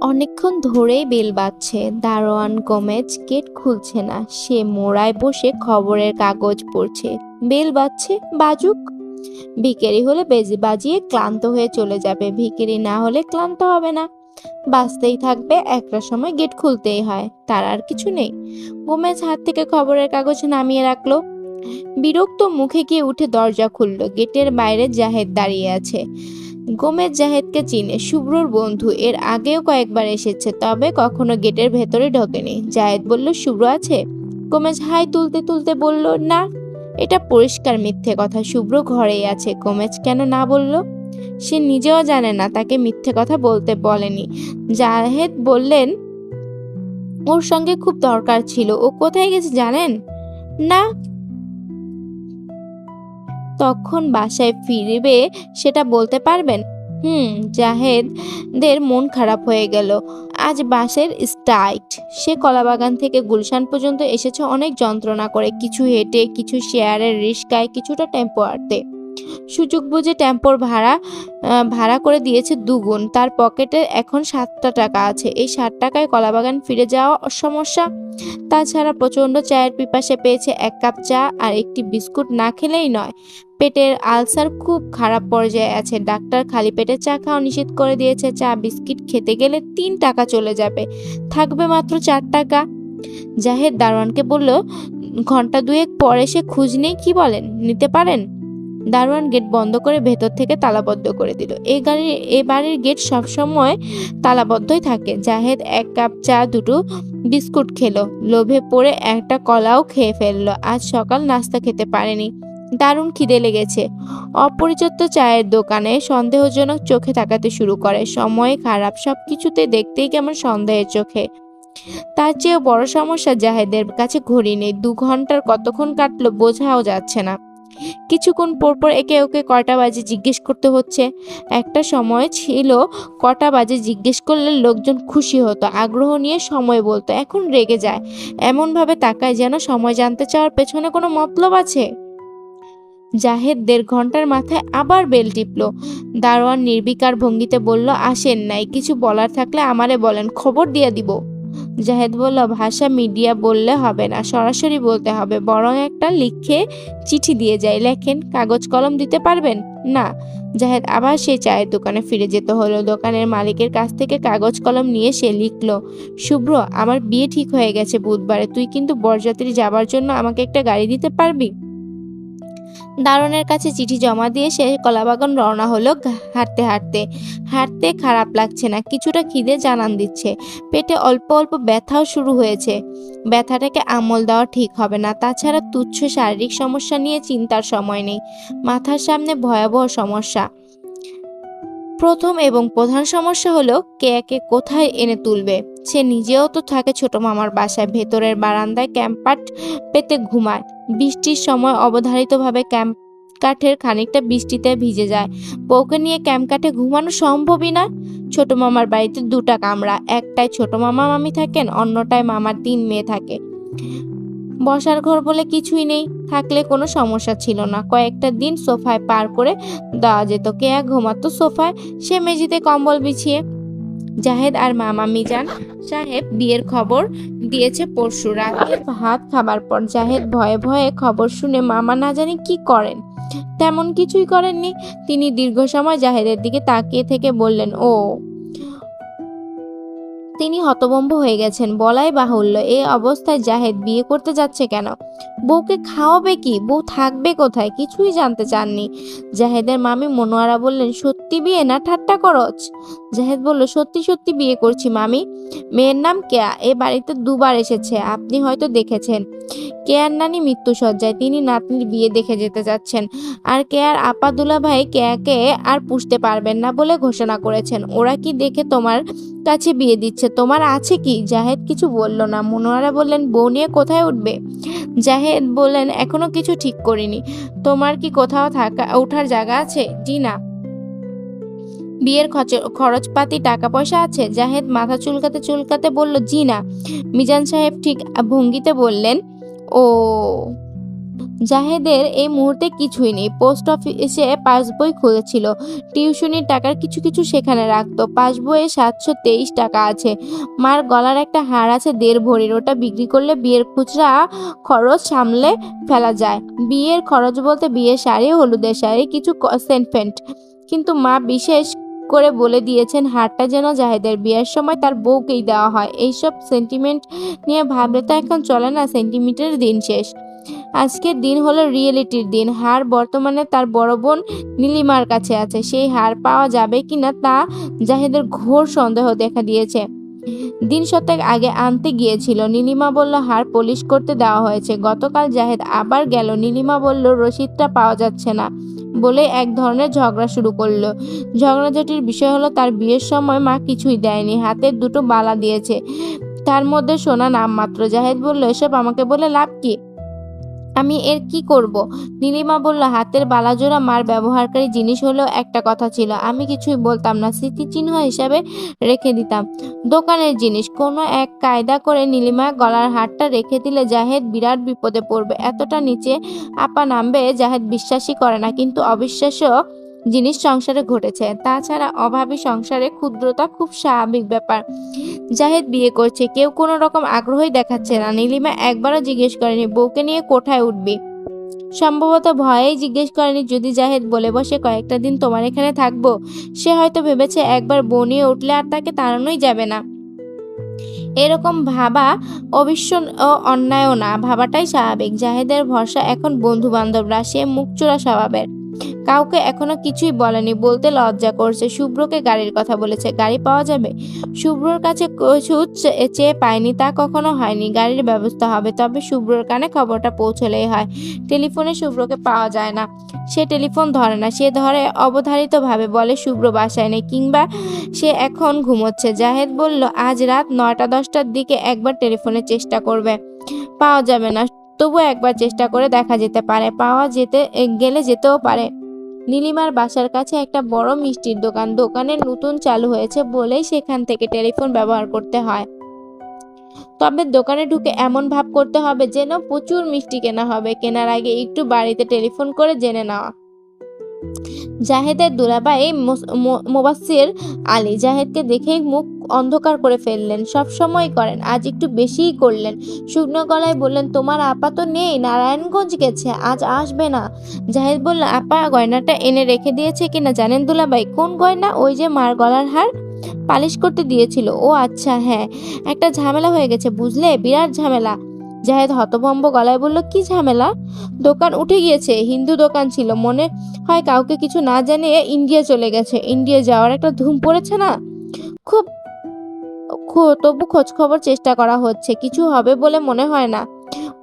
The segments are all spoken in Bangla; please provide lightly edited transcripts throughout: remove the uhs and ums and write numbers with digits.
অনেকক্ষণ ধরেই বেল বাজছে, দারোয়ান গোমেজ গেট খুলছে না। সে মোড়ায় বসে খবরের কাগজ পড়ছে। বেল বাজছে, বাজুক। ভিখারি হলে বাজিয়ে ক্লান্ত হয়ে চলে যাবে, ভিখারি না হলে ক্লান্ত হবে না। বাজতেই থাকবে, একটা সময় গেট খুলতেই হয়, তার আর কিছু নেই। গোমেজ হাত থেকে খবরের কাগজ নামিয়ে রাখলো। বিরক্ত মুখে গিয়ে উঠে দরজা খুলল। গেটের বাইরে জাহেদ দাঁড়িয়ে আছে। গোমেজ জাহেদকে চিনে, শুভ্রর বন্ধু, এর আগেও কয়েকবার এসেছে, তবে কখনো গেটের ভেতরে ঢোকেনি। জাহেদ বলল, শুভ্র আছে? গোমেজ হাই তুলতে তুলতে বলল, না। এটা পরিষ্কার মিথ্যে কথা, শুভ্র ঘরেই আছে। গোমেজ কেন না বলল? সে নিজেও জানে না তাকে মিথ্যে কথা বলতে বলেনি। জাহেদ বললেন, ওর সঙ্গে খুব দরকার ছিল। ও কোথায় গেছে জানেন? না। তখন বাসায় ফিরবে সেটা বলতে পারবেন? জাহেদের মন খারাপ হয়ে গেল। আজ বাসের স্ট্রাইক। সে কলাবাগান থেকে গুলশান পর্যন্ত এসেছে অনেক যন্ত্রণা করে, কিছু হেঁটে, কিছু শেয়ারের রিস্কায়, কিছুটা টেম্পোয়ার্তে। সুযোগ বুঝে টেম্পোর ভাড়া করে দিয়েছে দুগুণ। তার পকেটে এখন 7টা টাকা আছে। এই 60 টাকায় কলাবাগান ফিরে যাওয়া সমস্যা। তাছাড়া প্রচণ্ড চায়ের পিপাসা পেয়েছে। 1 কাপ চা আর একটি বিস্কুট না খেলেই নয়। পেটের আলসার খুব খারাপ পর্যায়ে আছে। ডাক্তার খালি পেটে চা খাওয়া নিষেধ করে দিয়েছে। চা বিস্কিট খেতে গেলে 3 টাকা চলে যাবে, থাকবে মাত্র 4 টাকা। জাহেদ দারোয়ানকে বলল, ঘন্টা দুয়েক পর এসে খোঁজ নেই, কি বলেন? নিতে পারেন? দারোয়ান গেট বন্ধ করে ভেতর থেকে তালাবদ্ধ করে দিল। এ বাড়ির গেট সবসময় তালাবদ্ধই থাকে। জাহেদ 1 কাপ চা, 2টো বিস্কুট খেলো। লোভে পড়ে একটা কলাও খেয়ে ফেললো। আজ সকাল নাস্তা খেতে পারেনি, দারুণ খিদে লেগেছে। অপরিচিত চায়ের দোকানে সন্দেহজনক চোখে তাকাতে শুরু করে। সময় খারাপ, সবকিছুতে দেখতেই কেমন সন্দেহের চোখে। তার চেয়েও বড় সমস্যা, জাহেদের কাছে ঘড়ি নেই। 2 ঘন্টার কতক্ষণ কাটলো বোঝাও যাচ্ছে না। কিছুক্ষণ পরপর একে ওকে কয়টা বাজে জিজ্ঞেস করতে হচ্ছে। একটা সময় ছিল কটা বাজে জিজ্ঞেস করলে লোকজন খুশি হতো, আগ্রহ নিয়ে সময় বলতো। এখন রেগে যায়, এমনভাবে তাকায় যেন সময় জানতে চাওয়ার পেছনে কোনো মতলব আছে। জাহেদ 1.5 ঘন্টার মাথায় আবার বেল টিপল। দারোয়ান নির্বিকার ভঙ্গিতে বলল, আসেন নাই? কিছু বলার থাকলে আমারে বলেন, খবর দিয়ে দিব। জাহেদ বলল, ভাষা মিডিয়া বললে হবে না, সরাসরি বলতে হবে। বরং একটা লিখে চিঠি দিয়ে যাই। লেখেন। কাগজ কলম দিতে পারবেন? না। জাহেদ আবার সেই চায়ের দোকানে ফিরে যেতে হলো। দোকানের মালিকের কাছ থেকে কাগজ কলম নিয়ে সে লিখল, শুভ্র, আমার বিয়ে ঠিক হয়ে গেছে বুধবারে। তুই কিন্তু বরযাত্রী যাবার জন্য আমাকে একটা গাড়ি দিতে পারবি? দারোয়ানের কাছে চিঠি জমা দিয়ে সে কলাবাগান রওনা হলো। হাঁটতে হাঁটতে হাঁটতে খারাপ লাগছে না, কিছুটা খিদে জানান দিচ্ছে। পেটে অল্প অল্প ব্যথাও শুরু হয়েছে। ব্যথাটাকে আমল দেওয়া ঠিক হবে না। তাছাড়া তুচ্ছ শারীরিক সমস্যা নিয়ে চিন্তার সময় নেই। মাথার সামনে ভয়াবহ সমস্যা। প্রথম এবং প্রধান সমস্যা হলো কে কোথায় এনে তুলবে। সে নিজেও তো থাকে ছোট মামার বাসায়, ভেতরের বারান্দায় ক্যাম্পাট পেতে ঘুমায়। বৃষ্টির সময় অবধারিতভাবে ক্যাম্প কাঠের খানিকটা বৃষ্টিতে ভিজে যায়। বউকে নিয়ে ক্যাম্প কাঠে ঘুমানো সম্ভবই না। ছোট মামার বাড়িতে 2টা কামরা, একটায় ছোট মামা মামি থাকেন, অন্যটায় মামার 3 মেয়ে থাকে। বসার ঘর বলে কিছুই নেই, থাকলে কোনো সমস্যা ছিল না। কয়েকটা দিন সোফায় পার করে দেওয়া যেত। কেয়া ঘুমাতো সোফায়, সে মেঝেতে কম্বল বিছিয়ে। জাহেদ আর মামা মিজান সাহেব বিয়ের খবর দিয়েছে পরশু রাতের ভাত খাবার পর। জাহেদ ভয়ে ভয়ে খবর শুনে মামা না জানি কি করেন। তেমন কিছুই করেননি। তিনি দীর্ঘ সময় জাহেদের দিকে তাকিয়ে থেকে বললেন, ও। তিনি হতভম্ব হয়ে গেছেন বলাই বাহুল্য। এই অবস্থায় জাহেদ বিয়ে করতে যাচ্ছে কেন? বউকে খাওয়াবে কি? বউ থাকবে কোথায়? কিছুই জানতে চাননি। জাহেদের মামি মনোয়ারা বললেন, সত্যি বিয়ে না ঠাট্টা করছ? জাহেদ বলল, সত্যি সত্যি বিয়ে করছি মামি। মেয়ের নাম কেয়া, এ বাড়িতে 2বার এসেছে, আপনি হয়তো দেখেছেন। কেয়ার নানি মৃত্যুশয্যায়, তিনি নাতনির বিয়ে দেখে যেতে যাচ্ছেন। আর কেয়ার আপা দুলাভাই কেয়াকে আর পুষতে পারবেন না বলে ঘোষণা করেছেন। ওরা কি দেখে তোমার কাছে বিয়ে দিচ্ছে? তোমার আছে কি? জাহেদ কিছু বলল না। মনোয়ারা বললেন, বউ নিয়ে কোথায় উঠবে? জাহেদ বললেন, এখনো কিছু ঠিক করিনি। তোমার কি কোথাও ওঠার জায়গা আছে? জি না। বিয়ের খরচপাতি টাকা পয়সা আছে? জাহেদ মাথা চুলকাতে চুলকাতে বলল, জি না। মিজান সাহেব ঠিক ভঙ্গিতে বললেন, ও। জাহেদের এই মুহূর্তে কিছুই নেই। পোস্ট অফিসে পাসবই খুলেছিল, টিউশনির টাকার কিছু কিছু সেখানে রাখতো। পাসবইয়ে 723 টাকা আছে। মার গলার একটা হার আছে 1.5 ভরির, ওটা বিক্রি করলে বিয়ের খুচরা খরচ সামলে ফেলা যায়। বিয়ের খরচ বলতে বিয়ের শাড়ি, হলুদের শাড়ি, কিছু সেন্ট ফেন্ট। কিন্তু মা বিশেষ করে বলে দিয়েছেন হারটা যেন জাহেদের বিয়ের সময় তার বউকেই দেওয়া হয়। এইসব সেন্টিমেন্ট নিয়ে ভাবলে তো এখন চলে না, সেন্টিমিটারের দিন শেষ। আজকের দিন হলো রিয়েলিটির দিন। হার বর্তমানে তার বড় বোন নীলিমার কাছে আছে। সেই হার পাওয়া যাবে কিনা তা জাহেদের ঘোর সন্দেহ দেখা দিয়েছে। দিন শতক আগে আনতে গিয়েছিল। নীলিমা বলল হার পলিশ করতে দেওয়া হয়েছে। গতকাল জাহেদ আবার গেল। নীলিমা বলল রসিদটা পাওয়া যাচ্ছে না বলে এক ধরনের ঝগড়া শুরু করলো। ঝগড়াঝাটির বিষয় হলো তার বিয়ের সময় মা কিছুই দেয়নি, হাতের 2টো বালা দিয়েছে, তার মধ্যে সোনা নামমাত্র। জাহেদ বলল এসব আমাকে বলে লাভ কি, আমি এর কি করব? নীলিমা বলল হাতের বালাজোড়া মার ব্যবহারকারী জিনিস হলেও একটা কথা ছিল, আমি কিছুই বলতাম না, স্মৃতিচিহ্ন হিসাবে রেখে দিতাম। দোকানের জিনিস কোনো এক কায়দা করে নীলিমা গলার হারটা রেখে দিলে জাহেদ বিরাট বিপদে পড়বে। এতটা নিচে আপা নামবে জাহেদ বিশ্বাসই করে না, কিন্তু অবিশ্বাস্য জিনিস সংসারে ঘটেছে। তাছাড়া অভাবী সংসারে ক্ষুদ্রতা খুব স্বাভাবিক ব্যাপার। জাহেদ বিয়ে করছে, কেউ কোনো রকম আগ্রহই দেখাচ্ছে না। নীলিমা একবারও জিজ্ঞেস করেনি বউকে নিয়ে কোথায় উঠবি। সম্ভবত ভয়েই জিজ্ঞেস করেনি। যদি জাহেদ বলে বসে কয়েকটা দিন তোমার এখানে থাকবো, সে হয়তো ভেবেছে একবার বউ নিয়ে উঠলে আর তাকে তাড়ানোই যাবে না। এরকম ভাবা অবশ্য অন্যায়ও না, ভাবাটাই স্বাভাবিক। জাহেদের ভরসা এখন বন্ধু বান্ধবরা। সে মুখচোরা স্বভাবের, কাউকে এখনো কিছুই বলেনি, বলতে লজ্জা করছে। শুভ্রকে গাড়ির কথা বলেছে, গাড়ি পাওয়া যাবে। শুভ্রর কাছে কিছু চেয়ে পায়নি তা কখনো হয়নি। গাড়ির ব্যবস্থা হবে, তবে শুভ্রর কানে খবরটা পৌঁছলেই হয়। টেলিফোনে শুভ্রকে পাওয়া যায় না, সে টেলিফোন ধরে না। সে ধরে অবধারিতভাবে, বলে শুভ্র বাসায় নেই কিংবা সে এখন ঘুমোচ্ছে। জাহেদ বলল আজ রাত 9টা-10টার দিকে একবার টেলিফোনে চেষ্টা করবে, পাওয়া যাবে না, তবু একবার চেষ্টা করে দেখা যেতে পারে, পাওয়া যেতে গেলে যেতেও পারে। নীলিমার বাসার কাছে একটা বড় মিষ্টির দোকান, দোকানের নতুন চালু হয়েছে বলেই সেখান থেকে টেলিফোন ব্যবহার করতে হয়। তবে দোকানে ঢুকে এমন ভাব করতে হবে যেন প্রচুর মিষ্টি কেনা হবে। কেনার আগে একটু বাড়িতে টেলিফোন করে জেনে নেওয়া। জাহেদের দুলাভাই মোবাশ্বির আলী জাহেদকে দেখেই মুখ অন্ধকার করে ফেললেন। সব সময় করেন, আজ একটু বেশিই করলেন। শুকনো গলায় বললেন তোমার আপা তো নেই, নারায়ণগঞ্জ গেছে, আজ আসবে না। জাহেদ বলল আপা গয়নাটা এনে রেখে দিয়েছে কিনা জানেন দুলাভাই? কোন গয়না? ওই যে মার গলার হার পালিশ করতে দিয়েছিল। ও আচ্ছা, হ্যাঁ, একটা ঝামেলা হয়ে গেছে বুঝলে, বিরাট ঝামেলা। জাহেদ হতভম্ব গলায় বলল কি ঝামেলা? দোকান উঠে গিয়েছে, হিন্দু দোকান ছিল, মনে হয় কাউকে কিছু না জানিয়ে ইন্ডিয়া চলে গেছে। ইন্ডিয়া যাওয়ার একটা ধুম পড়েছে না, খুব তবু খোঁজ খবর চেষ্টা করা হচ্ছে, কিছু হবে বলে মনে হয় না।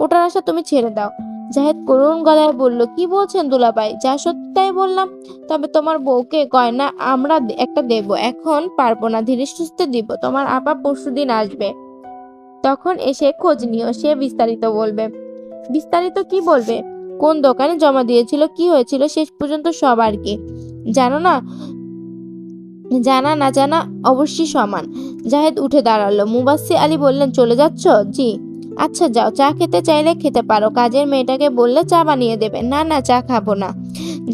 ওটার আশা তুমি ছেড়ে দাও। জাহেদ করুণ গলায় বলল কি বলছেন দুলাভাই? যা সত্যি তাই বললাম। তবে তোমার বউকে গয়না আমরা একটা দেব, এখন পারবো না, ধীরে সুস্থে দিব। তোমার আপা পরশুদিন আসবে, তখন এসে খোঁজ নিও, সে বিস্তারিত বলবে। বিস্তারিত কি বলবে? কোন দোকানে জমা দিয়েছিল, কি হয়েছিল, শেষ পর্যন্ত সব আর কি। জানো না, জানা না জানা অবশ্যই সমান। জাহেদ উঠে দাঁড়ালো। মুবাশ্বির আলী বললেন চলে যাচ্ছ? জি। আচ্ছা যাও, চা খেতে চাইলে খেতে পারো, কাজের মেয়েটাকে বললে চা বানিয়ে দেবে। না না, চা খাবো না।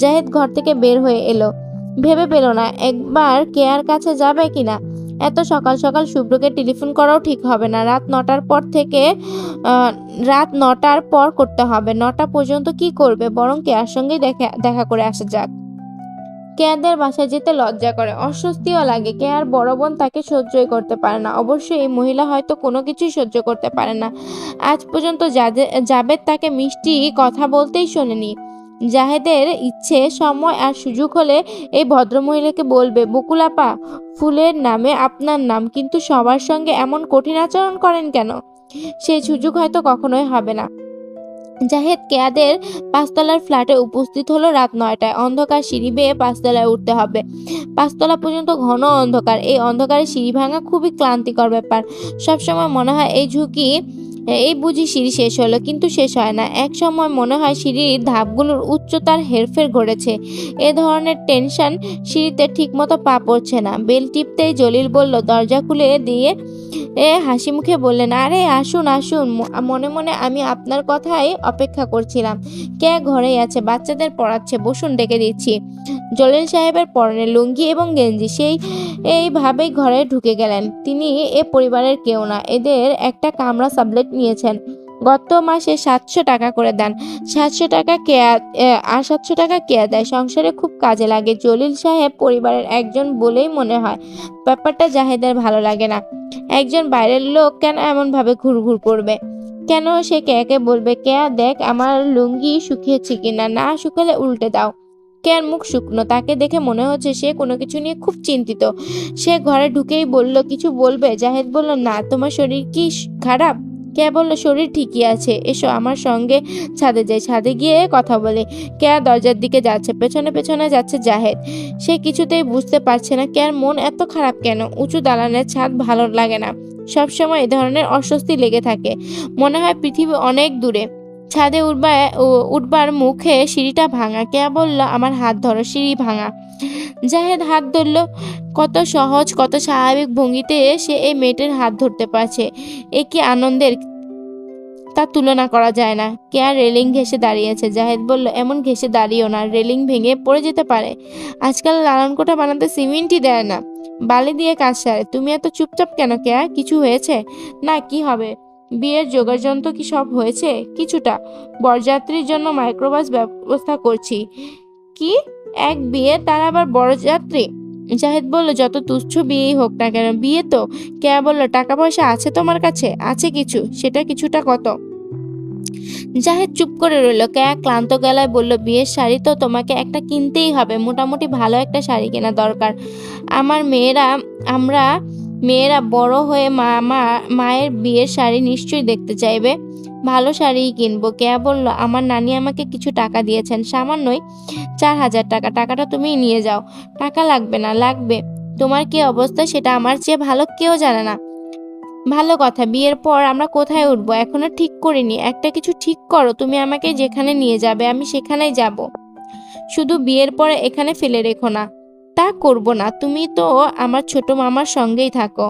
জাহেদ ঘর থেকে বের হয়ে এলো, ভেবে পেল না একবার কেয়ার কাছে যাবে কিনা। এত সকাল সকাল শুভ্রকে টেলিফোন করাও ঠিক হবে না। রাত 9টার পর করতে হবে। 9টা পর্যন্ত কি করবে, বরং কেয়ার সঙ্গে দেখা করে আসা যাক। কেয়াদের বাসায় যেতে লজ্জা করে, অস্বস্তিও লাগে। কেয়ার বড় বোন তাকে সহ্যই করতে পারে না। অবশ্য এই মহিলা হয়তো কোনো কিছুই সহ্য করতে পারে না। আজ পর্যন্ত জাবেদ তাকে মিষ্টি কথা বলতেই শোনেনি। জাহেদের ইচ্ছে সময় আর সুযোগ হলে এই ভদ্রমহিলাকে বলবে বকুল আপা, ফুলের নামে আপনার নাম, কিন্তু সবার সঙ্গে এমন কঠিন আচরণ করেন কেন? সেই সুযোগ হয়তো কখনোই হবে না। জাহেদ কেয়াদের 5তলার ফ্ল্যাটে উপস্থিত হলো রাত 9টায়। অন্ধকার সিঁড়ি বেয়ে 5তলায় উঠতে হবে। 5তলা পর্যন্ত ঘন অন্ধকার। এই অন্ধকারে সিঁড়ি ভাঙা খুবই ক্লান্তিকর ব্যাপার। সবসময় মনে হয় এই বুঝি সিঁড়ি শেষ হলো, কিন্তু শেষ হয় না। এক সময় মনে হয় সিঁড়ির ধাপগুলোর উচ্চতার হেরফের ঘটেছে। এ ধরনের টেনশন, সিঁড়িতে ঠিকমতো পা পড়ছে না। বেল টিপতেই জলিল বলল দরজা খুলে দিয়ে হাসি মুখে বললেন, আরে আসুন আসুন, মনে মনে আমি আপনার কথাই অপেক্ষা করছিলাম। কে ঘরেই আছে, বাচ্চাদের পড়াচ্ছে, বসুন ডেকে দিচ্ছি। জলিল সাহেবের পরনে লুঙ্গি এবং গেঞ্জি, এইভাবেই ঘরে ঢুকে গেলেন। তিনি এ পরিবারের কেউ না, এদের একটা কামরা সাবলেট নিয়েছেন। গত মাসে 700 টাকা করে দেন। 700 টাকা আর 700 টাকা কেয়া দেয়, সংসারে খুব কাজে লাগে। জলিল সাহেব পরিবারের একজন বলেই মনে হয়। ব্যাপারটা জাহেদের ভালো লাগে না। একজন বাইরের লোক কেন এমন ভাবে ঘুরঘুর করবে? কেন সে কেয়াকে বলবে, কেয়া দেখ আমার লুঙ্গি শুকিয়েছে কিনা, না শুকালে উল্টে দাও। কেয়ার মুখ শুকনো, তাকে দেখে মনে হচ্ছে সে কোনো কিছু নিয়ে খুব চিন্তিত। সে ঘরে ঢুকেই বলল, কিছু বলবে? জাহেদ বলল, না। তোমার শরীর কি খারাপ? কেয়া বলল, শরীর ঠিকই আছে, এসো আমার সঙ্গে ছাদে যাই, ছাদে গিয়ে কথা বলে। কেয়া দরজার দিকে যাচ্ছে, পেছনে পেছনে যাচ্ছে জাহেদ। সে কিছুতেই বুঝতে পারছে না কেয়ার মন এত খারাপ কেন। উঁচু দালানের ছাদ ভালো লাগে না, সবসময় এ ধরনের অস্বস্তি লেগে থাকে। মনে হয় পৃথিবী অনেক দূরে। ছাদে উঠবার মুখে সিঁড়িটা ভাঙা। কেয়া বলল, আমার হাত ধরো, সিঁড়ি ভাঙা। জাহেদ হাত ধরল। কত সহজ, কত স্বাভাবিক ভঙ্গিতে সে এই মেয়েটির হাত ধরতে পারছে। এ কি আনন্দের, তার তুলনা করা যায় না। কেয়া রেলিং ঘেঁষে দাঁড়িয়েছে। জাহেদ বলল, এমন ঘেঁষে দাঁড়িয়েও না, রেলিং ভেঙে পড়ে যেতে পারে। আজকাল লালনকোঠা বানাতে সিমেন্টই দেয় না, বালি দিয়ে কাজ সারে। তুমি এত চুপচাপ কেন কেয়া? কিছু হয়েছে? না, কি হবে? বিয়ের যোগাযন্ত্র কি সব হয়েছে? কিছুটা। বরযাত্রীর জন্য মাইক্রোবাস ব্যবস্থা করছি। কি? এক বিয়ে, তার আবার বরযাত্রী? জাহেদ বলল, যত তুচ্ছ বিয়েই হোক না কেন, বিয়ে তো। কেয়া বলল, টাকা পয়সা আছে তোমার কাছে? আছে কিছু। সেটা কিছুটা কত? জাহেদ চুপ করে রইল। কেয়া ক্লান্ত গলায় বলল, বিয়ের শাড়ি তো তোমাকে একটা কিনতেই হবে, মোটামুটি ভালো একটা শাড়ি কেনা দরকার। আমরা মেয়েরা বড় হয়ে মায়ের বিয়ের শাড়ি নিশ্চয়ই দেখতে চাইবে। ভালো শাড়িই কিনবো। কেয়া বলল, আমার নানি আমাকে কিছু টাকা দিয়েছেন, সামান্যই 4000 টাকা। টাকাটা তুমি নিয়ে যাও। টাকা লাগবে না। লাগবে। তোমার কি অবস্থা সেটা আমার চেয়ে ভালো কেউ জানে না। ভালো কথা, বিয়ের পর আমরা কোথায় উঠবো এখনো ঠিক করিনি। একটা কিছু ঠিক করো, তুমি আমাকে যেখানে নিয়ে যাবে আমি সেখানেই যাব। শুধু বিয়ের পরে এখানে ফেলে রেখো না। তা করব না, তুমি তো আমার ছোট মামার সঙ্গেই থাকো।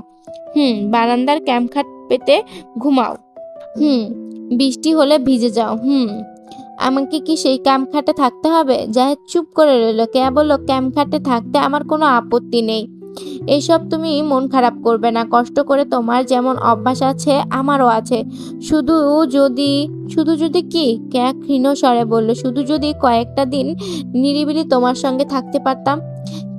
বারান্দার ক্যাম্পখাট পেতে ঘুমাও। হুম বৃষ্টি হলে ভিজে যাও। আমাকে কি সেই ক্যাম্পখাটে থাকতে হবে? জাহেদ চুপ করে রইল। কেয়া বলল, ক্যাম্পখাটে থাকতে আমার কোনো আপত্তি নেই। এইসব তুমি মন খারাপ করবে না। কষ্ট করে তোমার যেমন অভ্যাস আছে আমারও আছে। শুধু শুধু যদি কি? কেয়া ক্ষীণ স্বরে বলল, শুধু যদি কয়েকটা দিন নিরিবিলি তোমার সঙ্গে থাকতে পারতাম।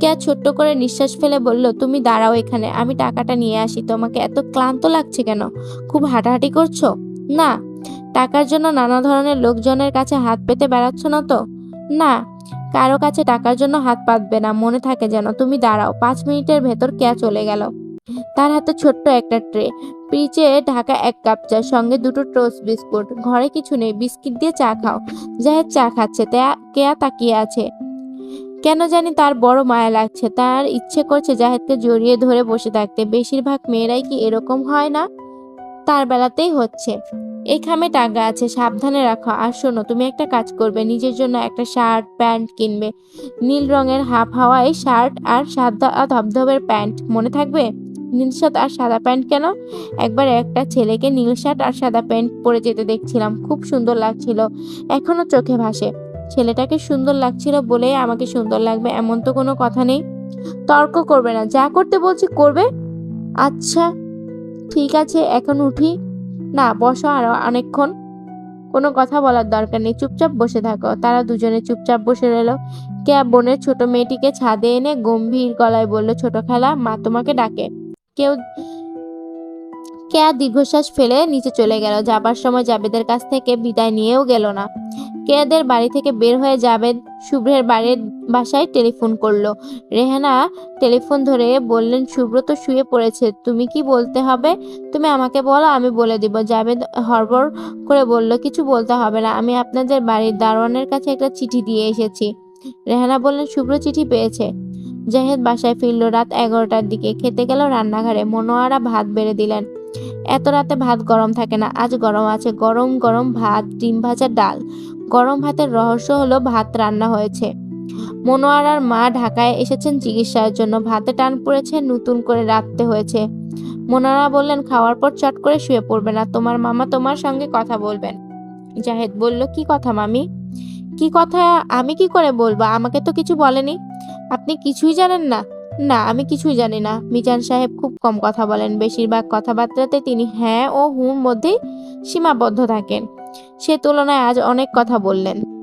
কেয়া ছোট্ট করে নিঃশ্বাস ফেলে বলল, তুমি দাঁড়াও এখানে, আমি টাকাটা নিয়ে আসি। তোমাকে এত ক্লান্ত লাগছে কেন? খুব হাঁটাহাঁটি করছো? না। টাকার জন্য নানা ধরনের লোকজনের কাছে হাত পেতে বেড়াচ্ছ না তো? না, কারো কাছে টাকার জন্য হাত পাতবে না, মনে থাকে যেন। তুমি দাঁড়াও। 5 মিনিটের ভেতর কেয়া চলে গেল। তার হাতে ছোট্ট একটা ট্রে, পিচে ঢাকা এক কাপ চা, সঙ্গে দুটো টোস্ট বিস্কুট। ঘরে কিছু নেই, বিস্কিট দিয়ে চা খাও। জাহেদ চা খাচ্ছে, কেয়া তাকিয়ে আছে। কেন জানি তার বড় মায়া লাগছে। তার ইচ্ছে করছে জাহেদকে জড়িয়ে ধরে বসে থাকতে। বেশিরভাগ মেয়েরাই কি এরকম হয় না? তার বেলাতেই হচ্ছে। এই খামে টাকা আছে, সাবধানে রাখো। আর শোনো, তুমি একটা কাজ করবে, নিজের জন্য একটা শার্ট প্যান্ট কিনবে। নীল রঙের হাফ হাওয়াই শার্ট আর সাদা ধবধবের প্যান্ট, মনে থাকবে? নীল শার্ট আর সাদা প্যান্ট কেন? একবার একটা ছেলেকে নীল শার্ট আর সাদা প্যান্ট পরে যেতে দেখছিলাম, খুব সুন্দর লাগছিল, এখনো চোখে ভাসে। ছেলেটাকে সুন্দর লাগছিল বলেই আমাকে সুন্দর লাগবে এমন তো কোনো কথা নেই। তর্ক করবে না, যা করতে বলছি করবে। আচ্ছা ঠিক আছে, এখন উঠি? না, বসো আরো অনেকক্ষণ। কোনো কথা বলার দরকার নেই, চুপচাপ বসে থাকো। তারা দুজনে চুপচাপ বসে রইল। কেয়া বোনের ছোট মেয়েটিকে ছাদে এনে গম্ভীর গলায় বলল, ছোট খালা, মা তোমাকে ডাকে। কেউ কেয়া দীর্ঘশ্বাস ফেলে নিচে চলে গেল। যাবার সময় জাবেদের কাছ থেকে বিদায় নিয়েও গেল না। কেয়াদের বাড়ি থেকে বের হয়ে জাবেদ শুভ্রের বাসায় টেলিফোন করলো। রেহানা টেলিফোন ধরে বললেন, শুভ্র তো শুয়ে পড়েছে, তুমি কি বলতে হবে? তুমি আমাকে বলো, আমি বলে দিব। জাবেদ হড়বড় করে বলল, কিছু বলতে হবে না, আমি আপনাদের বাড়ির দারোয়ানের কাছে একটা চিঠি দিয়ে এসেছি। রেহানা বললেন, শুভ্র চিঠি পেয়েছে। জাহেদ বাসায় ফিরল রাত 11টার দিকে। খেতে গেল রান্নাঘরে। মনোয়ারা ভাত বেড়ে দিলেন। এত রাতে ভাত গরম থাকে না, আজ গরম আছে। গরম গরম ভাত, ডিম ভাজা, ডাল। গরম ভাতের রহস্য হলো ভাত রান্না হয়েছে। মনোয়ারার মা ঢাকায় এসেছেন চিকিৎসার জন্য, ভাতে টান পড়েছে, নতুন করে রাঁধতে হয়েছে। মনোয়ারা বললেন, খাওয়ার পর চট করে শুয়ে পড়বে না, তোমার মামা তোমার সঙ্গে কথা বলবেন। জাহেদ বলল, কি কথা মামি? কি কথা আমি কি করে বলবো? আমাকে তো কিছু বলেনি। আপনি কিছুই জানেন না? না, আমি কিছুই জানি না। মিজান সাহেব খুব কম কথা বলেন, বেশিরভাগ কথাবার্তাতে তিনি হ্যাঁ ও হুর মধ্যেই সীমাবদ্ধ থাকেন। সে তুলনায় আজ অনেক কথা বললেন।